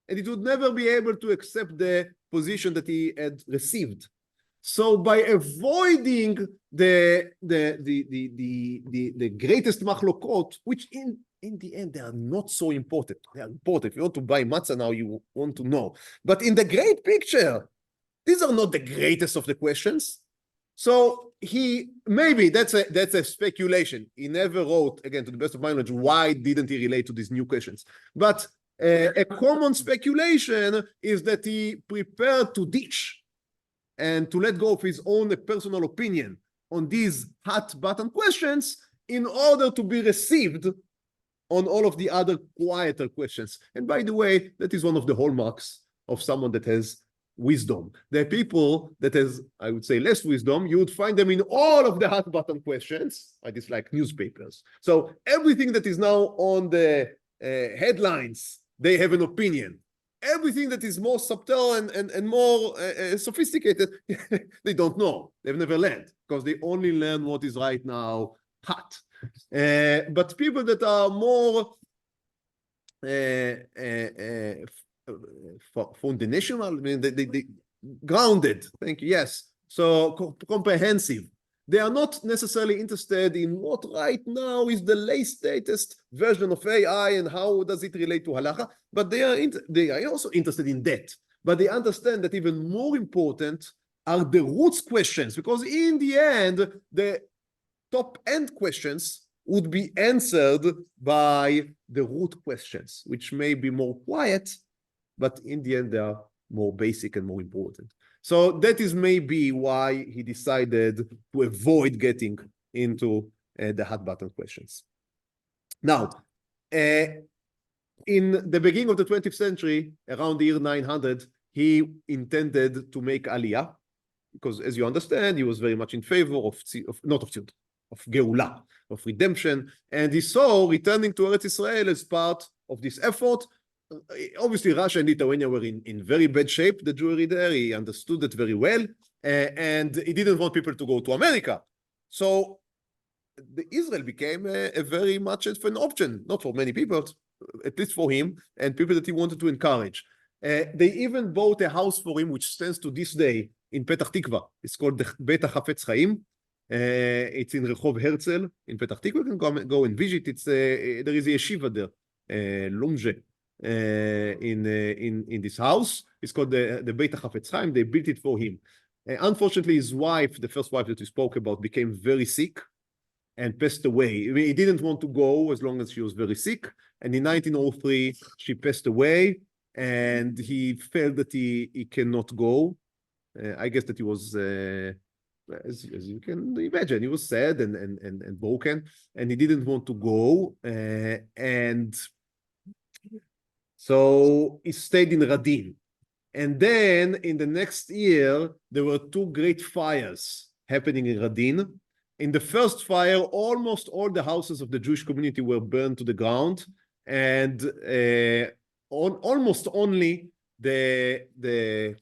And it would never be able to accept the position that he had received. So by avoiding the greatest machlokot, which in the end they are not so important. They are important. If you want to buy matzah now, you want to know. But in the great picture, these are not the greatest of the questions. So maybe that's a speculation. He never wrote, again, to the best of my knowledge, why didn't he relate to these new questions? But a common speculation is that he prepared to ditch and to let go of his own personal opinion on these hot button questions in order to be received on all of the other quieter questions. And by the way, that is one of the hallmarks of someone that has wisdom. The people that has, I would say, less wisdom, you would find them in all of the hot button questions. I dislike newspapers. So everything that is now on the headlines, they have an opinion. Everything that is more subtle and more sophisticated, they don't know. They've never learned because they only learn what is right now hot. But people that are more foundational, I mean, they grounded, thank you, yes. So comprehensive. They are not necessarily interested in what right now is the latest version of AI and how does it relate to halacha, but they are also interested in that. But they understand that even more important are the roots questions, because in the end, the top-end questions would be answered by the root questions, which may be more quiet, but in the end, they are more basic and more important. So that is maybe why he decided to avoid getting into the hot button questions. Now, in the beginning of the 20th century, around the year 900, he intended to make Aliyah, because as you understand, he was very much in favor of Geula, of redemption, and he saw returning to Eretz Yisrael as part of this effort. Obviously, Russia and Lithuania were in very bad shape, the Jewry there. He understood it very well, and he didn't want people to go to America. So Israel became a very much of an option, not for many people, at least for him, and people that he wanted to encourage. They even bought a house for him, which stands to this day in Petach Tikva. It's called the Beit Chafetz Chaim. It's in Rehov Herzl in Petach Tikva. You can go and visit. There is a yeshiva there, Lumje. In this house. It's called the Beit Chafetz Chaim. They built it for him. Unfortunately, his wife, the first wife that we spoke about, became very sick, and passed away. I mean, he didn't want to go as long as she was very sick. And in 1903, she passed away, and he felt that he cannot go. I guess that he was, as you can imagine, he was sad and broken, and he didn't want to go. And so he stayed in Radin. And then in the next year, there were two great fires happening in Radin. In the first fire, almost all the houses of the Jewish community were burned to the ground, and almost only the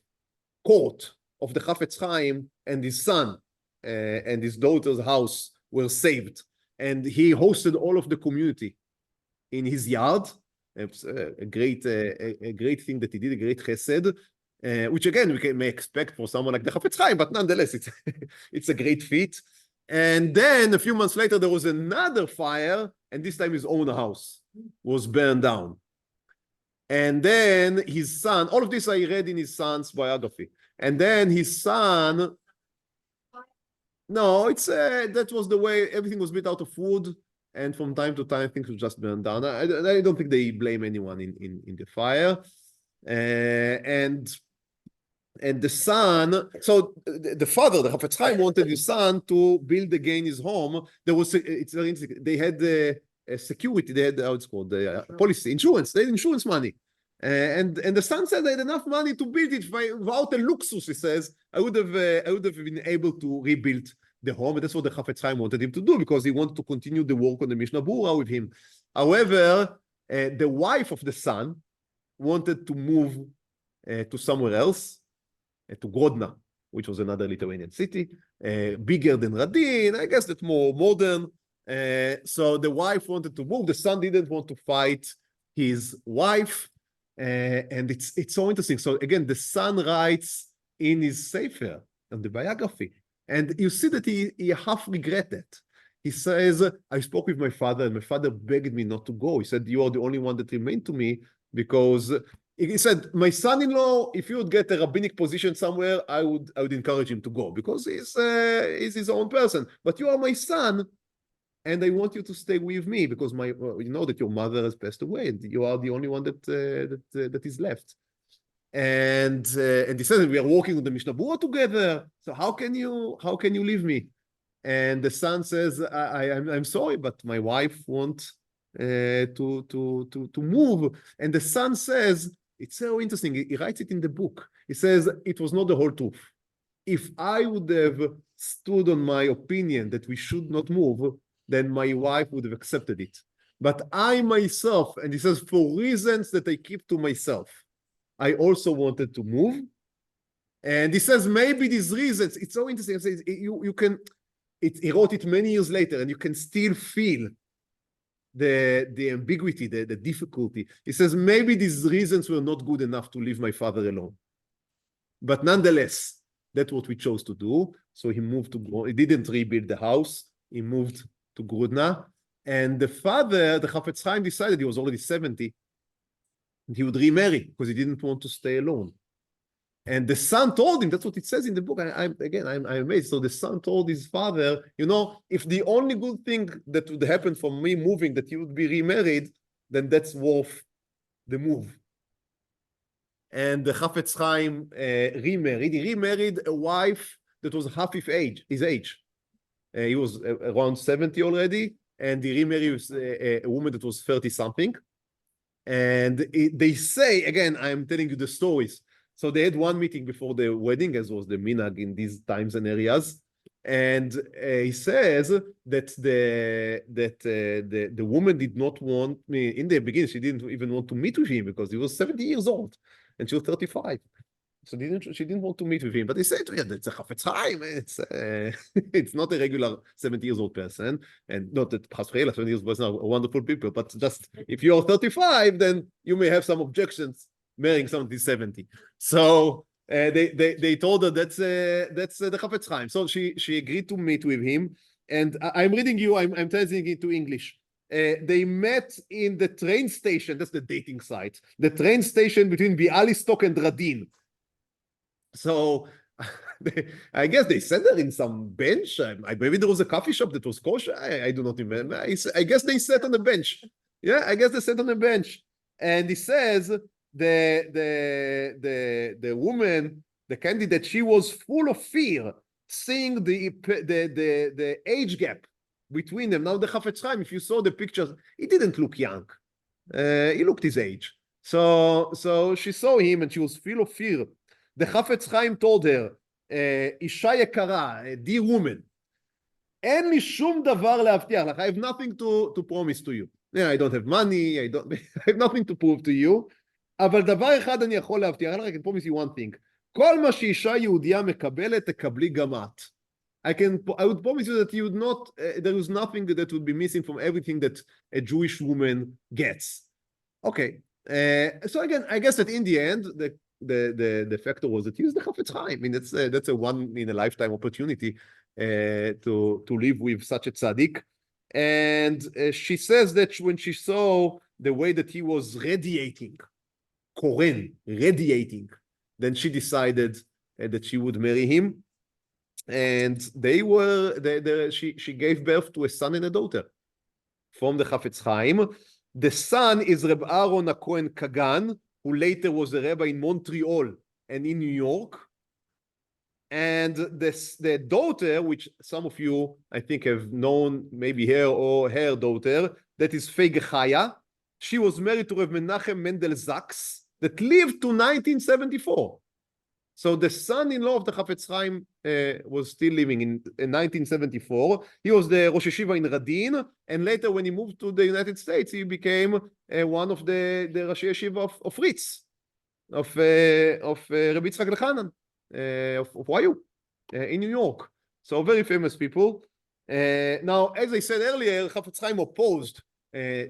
court of the Chafetz Chaim and his son and his daughter's house were saved. And he hosted all of the community in his yard. It's a great thing that he did, a great chesed, which again we may expect for someone like the Chafetz Chaim, but nonetheless it's a great feat. And then a few months later there was another fire, and this time his own house was burned down. And then his son, all of this I read in his son's biography. And then his son, no, it's that was the way everything was made out of wood. And from time to time, things would just burn down. I don't think they blame anyone in the fire. And the son, so the father, the Chafetz Chaim, wanted his son to build again his home. There was, it's very interesting. They had security. They had how it's called, the policy, insurance. They had insurance money. And the son said they had enough money to build it without a luxus. He says, I would have been able to rebuild the home, and that's what the Chafetz Chaim wanted him to do, because he wanted to continue the work on the Mishnah Berurah with him. However, the wife of the son wanted to move to somewhere else, to Grodno, which was another Lithuanian city, bigger than Radin, I guess that's more modern. So the wife wanted to move. The son didn't want to fight his wife, and it's so interesting. So again, the son writes in his sefer, on the biography, and you see that he half regretted. He says, I spoke with my father, and my father begged me not to go. He said, you are the only one that remained to me, because he said, my son-in-law, if you would get a rabbinic position somewhere, I would encourage him to go, because he's his own person. But you are my son, and I want you to stay with me, because you know that your mother has passed away, and you are the only one that is left. And he says, we are working on the Mishnah Berurah together, so how can you leave me? And the son says, I'm sorry, but my wife wants to move. And the son says, it's so interesting, he writes it in the book. He says, it was not the whole truth. If I would have stood on my opinion that we should not move, then my wife would have accepted it. But I myself, and he says, for reasons that I keep to myself, I also wanted to move. And he says, maybe these reasons, it's so interesting. He says, he wrote it many years later, and you can still feel the ambiguity, the difficulty. He says, maybe these reasons were not good enough to leave my father alone. But nonetheless, that's what we chose to do. So he moved to, he didn't rebuild the house. He moved to Grodno. And the father, the Chafetz Chaim, decided, he was already 70, he would remarry because he didn't want to stay alone. And the son told him, that's what it says in the book. I'm amazed. So the son told his father, you know, if the only good thing that would happen from me moving, that you would be remarried, then that's worth the move. And the Chafetz Chaim remarried. He remarried a wife that was half his age. He was around 70 already, and he remarried with a woman that was 30-something. And they say, again, I'm telling you the stories. So they had one meeting before the wedding, as was the minhag in these times and areas. And he says that the woman did not want me, in the beginning, she didn't even want to meet with him because he was 70 years old and she was 35. So she didn't want to meet with him. But he said to her, that's a Chafetz Chaim. It's not a regular 70 years old person. And not that 70 years old are wonderful people, but just if you're 35, then you may have some objections marrying somebody 70. So they told her that's the Chafetz Chaim. So she agreed to meet with him. And I'm reading you, I'm translating it to English. They met in the train station, that's the dating site, the train station between Bialystok and Radin. So I guess they sat there in some bench. Maybe there was a coffee shop that was kosher. I do not remember. I guess they sat on the bench. Yeah, I guess they sat on the bench. And he says the woman, the candidate, she was full of fear, seeing the age gap between them. Now the Chafetz Chaim, if you saw the pictures, he didn't look young. He looked his age. So she saw him and she was full of fear. The Chafetz Chaim told her, אישה יקרה, dear woman, אין לי שום דבר להבטיח לך. I have nothing to promise to you. Yeah, I don't have money, I have nothing to prove to you, אבל דבר אחד אני יכול להבטיח לך, I can promise you one thing. כל מה שאישה יהודיה מקבלת, תקבלי גם את. I would promise you that you would not, there is nothing that would be missing from everything that a Jewish woman gets. Okay. So again, I guess that in the end, the factor was that he was the Chafetz Chaim. I mean, that's a one in a lifetime opportunity to live with such a tzaddik. And she says that when she saw the way that he was radiating, radiating, then she decided that she would marry him. And she gave birth to a son and a daughter from the Chafetz Chaim. The son is Reb Aaron HaKohen Kagan, who later was a rabbi in Montreal and in New York. And the daughter, which some of you, I think, have known, maybe her or her daughter, that is Feige Chaya. She was married to Rev Menachem Mendel Zaks that lived to 1974. So the son-in-law of the Chafetz Chaim was still living in 1974. He was the Rosh Yeshiva in Radin, and later when he moved to the United States, he became one of the Rosh Yeshiva of Ritz, of Rabbi Yitzchak Lechanan, of YU, in New York. So very famous people. Now, as I said earlier, Chafetz Chaim opposed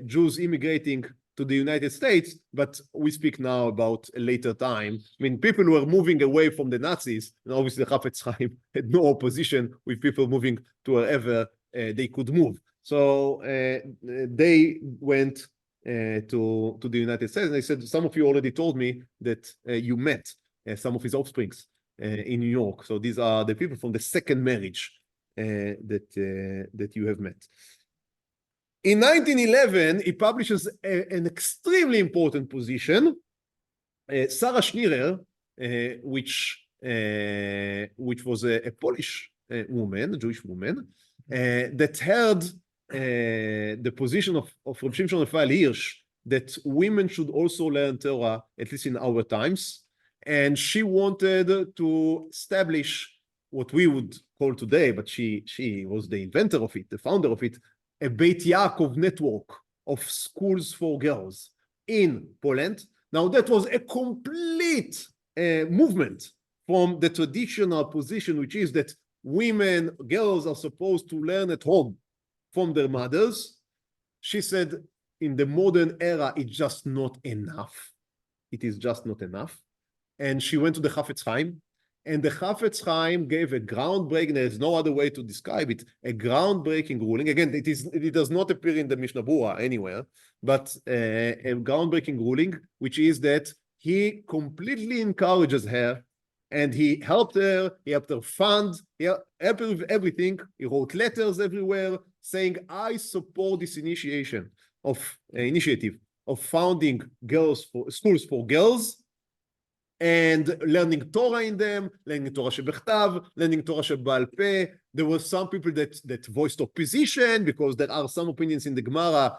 Jews immigrating to the United States, but we speak now about a later time. I mean, people were moving away from the Nazis, and obviously the Chafetz Chaim had no opposition with people moving to wherever they could move. So they went to the United States, and they said, some of you already told me that you met some of his offsprings in New York. So these are the people from the second marriage that you have met. In 1911, he publishes an extremely important position. Sarah Schnierer, which was a Polish woman, a Jewish woman, that held the position of Reb Shimshon Raphael Hirsch that women should also learn Torah, at least in our times. And she wanted to establish what we would call today, but she was the inventor of it, the founder of it, a Beit Yaakov network of schools for girls in Poland. Now, that was a complete movement from the traditional position, which is that girls are supposed to learn at home from their mothers. She said, in the modern era, it's just not enough. It is just not enough. And she went to the Chafetz Chaim, and the Chafetz Chaim gave a groundbreaking, there's no other way to describe it, a groundbreaking ruling. Again, it does not appear in the Mishnah Berurah anywhere, but a groundbreaking ruling, which is that he completely encourages her, and he helped her fund, he helped her with everything. He wrote letters everywhere saying, I support this initiative of founding schools for girls, and learning Torah in them, learning Torah shebechtav, learning Torah sheba'al peh. There were some people that voiced opposition because there are some opinions in the Gemara,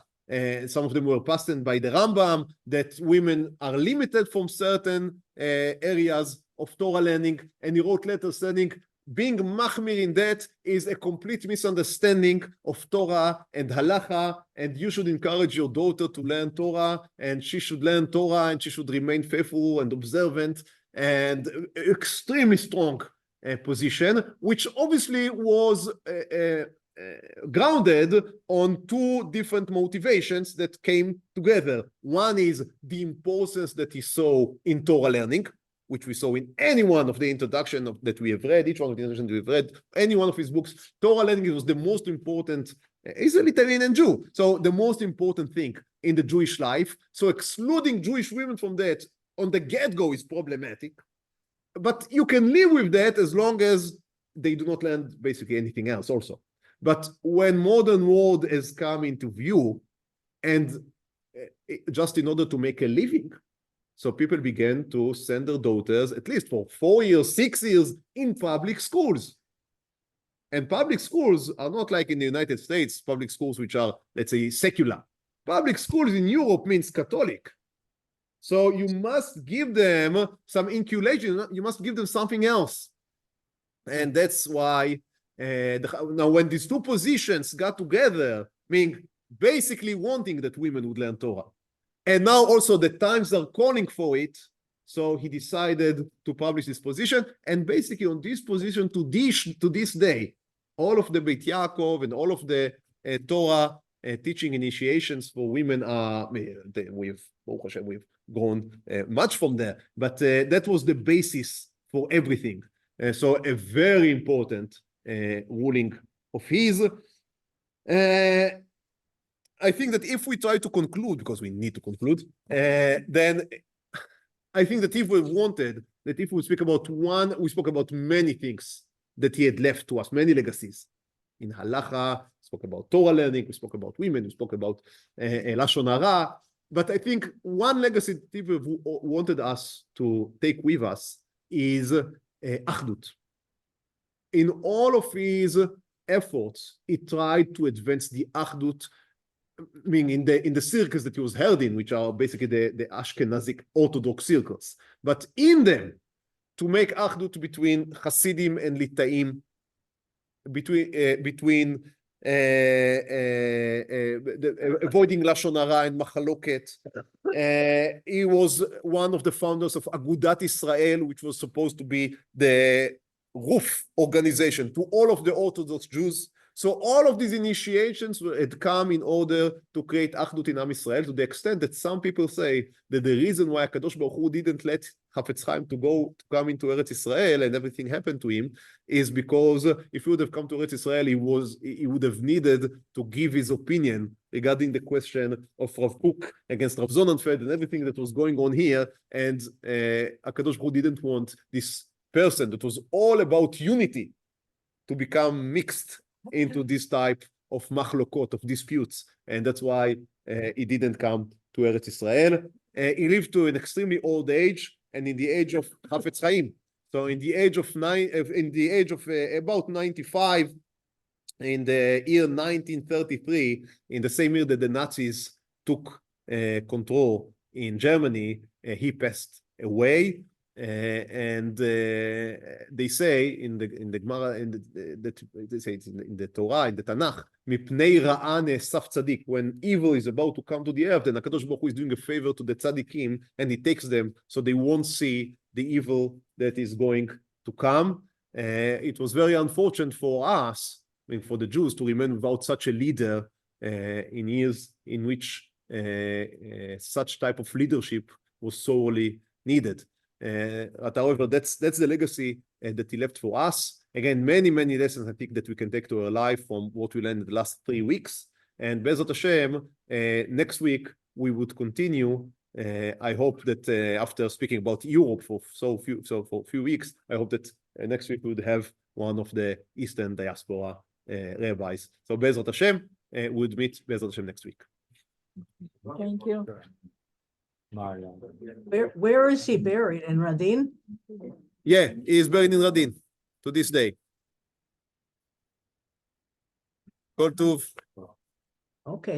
some of them were passed by the Rambam, that women are limited from certain areas of Torah learning, and he wrote letters saying, being machmir in that is a complete misunderstanding of Torah and halacha, and you should encourage your daughter to learn Torah, and she should learn Torah, and she should remain faithful and observant, and extremely strong position, which obviously was grounded on two different motivations that came together. One is the importance that he saw in Torah learning, which we saw in any one of the introduction that we have read, each one of the introductions we've read, any one of his books. Torah learning was the most important. He's a Lithuanian Jew, so the most important thing in the Jewish life. So excluding Jewish women from that on the get-go is problematic. but you can live with that as long as they do not learn basically anything else also. But when modern world has come into view, and just in order to make a living, so people began to send their daughters, at least for 4 years, 6 years, in public schools. And public schools are not like in the United States, public schools which are, let's say, secular. Public schools in Europe means Catholic. So you must give them some inculation, you must give them something else. And that's why, now when these two positions got together, meaning basically wanting that women would learn Torah, and now also the times are calling for it, so he decided to publish this position, and basically on this position to this day, all of the Beit Yaakov and all of the Torah teaching initiations for women are, we've grown much from there, but that was the basis for everything. So a very important ruling of his. I think that if we try to conclude, because we need to conclude, then I think that if we wanted, that if we speak about one, we spoke about many things that he had left to us, many legacies. In halacha, we spoke about Torah learning, we spoke about women, we spoke about Lashon Hara. But I think one legacy that people wanted us to take with us is Achdut. In all of his efforts, he tried to advance the Achdut, meaning in the circles that he was held in, which are basically the Ashkenazic Orthodox circles. But in them, to make Achdut between Hasidim and Litaim, between avoiding Lashon Hara and Machaloket. He was one of the founders of Agudat Yisrael, which was supposed to be the roof organization to all of the Orthodox Jews. So all of these initiations had come in order to create Achdut in Am Yisrael, to the extent that some people say that the reason why HaKadosh Baruch Hu didn't let Chafetz Chaim to come into Eretz Yisrael and everything happened to him is because if he would have come to Eretz Yisrael, he would have needed to give his opinion regarding the question of Rav Kook against Rav Sonnenfeld and everything that was going on here. And HaKadosh Baruch Hu didn't want this person that was all about unity to become mixed into this type of machlokot, of disputes, and that's why he didn't come to Eretz Yisrael. He lived to an extremely old age, and in the age of Chafetz Chaim, so in the age of about 95, in the year 1933, in the same year that the Nazis took control in Germany, he passed away. And they say in the Gemara, they say it's in the Torah, in the Tanakh, mipnei ra'a ne'esaf tzadik. When evil is about to come to the earth, then HaKadosh Baruch Hu is doing a favor to the tzaddikim, and he takes them so they won't see the evil that is going to come. It was very unfortunate for us, I mean, for the Jews, to remain without such a leader in years in which such type of leadership was sorely needed. But however, that's the legacy that he left for us. Again, many lessons I think that we can take to our life from what we learned in the last 3 weeks. And Be'ezrat Hashem, next week we would continue. I hope that after speaking about Europe for a few weeks, I hope that next week we would have one of the Eastern diaspora rabbis. So Be'ezrat Hashem, we'll meet Be'ezrat Hashem next week. Thank you. Mario. Where is he buried? In Radin? Yeah, he is buried in Radin to this day. Kol Tuv. Okay.